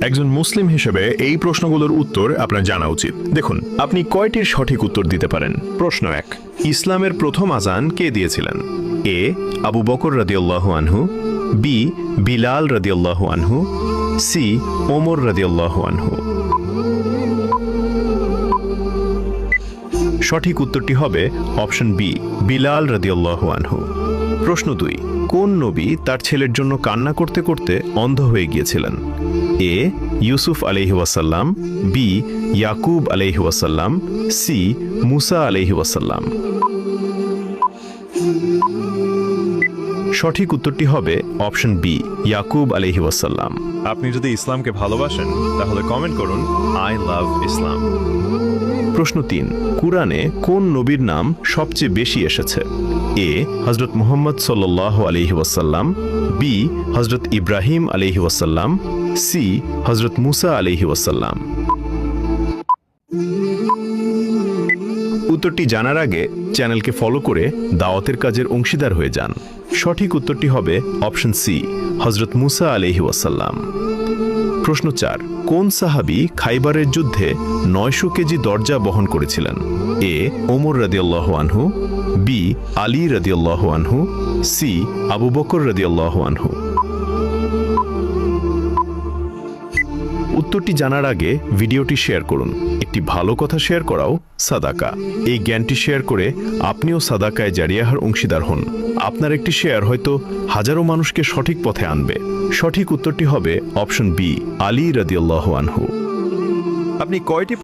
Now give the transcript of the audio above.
একজন মুসলিম হিসেবে এই প্রশ্নগুলোর উত্তর আপনার জানা উচিত। দেখুন, আপনি কয়টির সঠিক উত্তর দিতে পারেন? প্রশ্ন 1, ইসলামের প্রথম আজান কে দিয়েছিলেন? এ আবু বকর রাদিয়াল্লাহু আনহু, বি বিলাল রাদিয়াল্লাহু আনহু, সি ওমর রাদিয়াল্লাহু আনহু। সঠিক উত্তরটি হবে অপশন বি, বিলাল রাদিয়াল্লাহু আনহু। প্রশ্ন 2, কোন নবী তার ছেলের জন্য কান্না করতে করতে অন্ধ হয়ে গিয়েছিলেন? এ ইউসুফ আলাইহি ওয়াসাল্লাম, বি ইয়াকুব আলাইহি ওয়াসাল্লাম, সি মুসা আলাইহি ওয়াসাল্লাম। সঠিক উত্তরটি হবে অপশন বি, ইয়াকুব আলাইহি ওয়াসাল্লাম। আপনি যদি ইসলামকে ভালোবাসেন তাহলে কমেন্ট করুন আই লাভ ইসলাম। প্রশ্ন 3, কুরআনে কোন নবীর নাম সবচেয়ে বেশি এসেছে? এ হযরত মুহাম্মদ সাল্লাল্লাহু আলাইহি ওয়াসাল্লাম, বি হযরত ইব্রাহিম আলাইহি ওয়াসাল্লাম, সি হযরত মুসা আলাইহি ওয়াসাল্লাম। উত্তরটি জানার আগে চ্যানেলকে ফলো করে দাওয়াতের কাজের অংশীদার হয়ে যান। সঠিক উত্তরটি হবে অপশন সি, হযরত মুসা আলাইহি ওয়াসাল্লাম। প্রশ্ন 4, কোন সাহাবী খাইবারের যুদ্ধে 900 কেজি দরজা বহন করেছিলেন? এ ওমর রাদিয়াল্লাহু আনহু, বি আলী রাদিয়াল্লাহু আনহু, সি আবু বকর রাদিয়াল্লাহু আনহু। উত্তরটি জানার আগে ভিডিওটি শেয়ার করুন। একটি ভালো কথা শেয়ার করাও সাদাকা। এই জ্ঞানটি শেয়ার করে আপনিও সাদাকায়ে জারিয়াহর অংশীদার হন। আপনার একটি শেয়ার হয়তো হাজারো মানুষকে সঠিক পথে আনবে। সঠিক উত্তরটি হবে অপশন বি, আলী রাদিয়াল্লাহু আনহু। আপনি কয়টি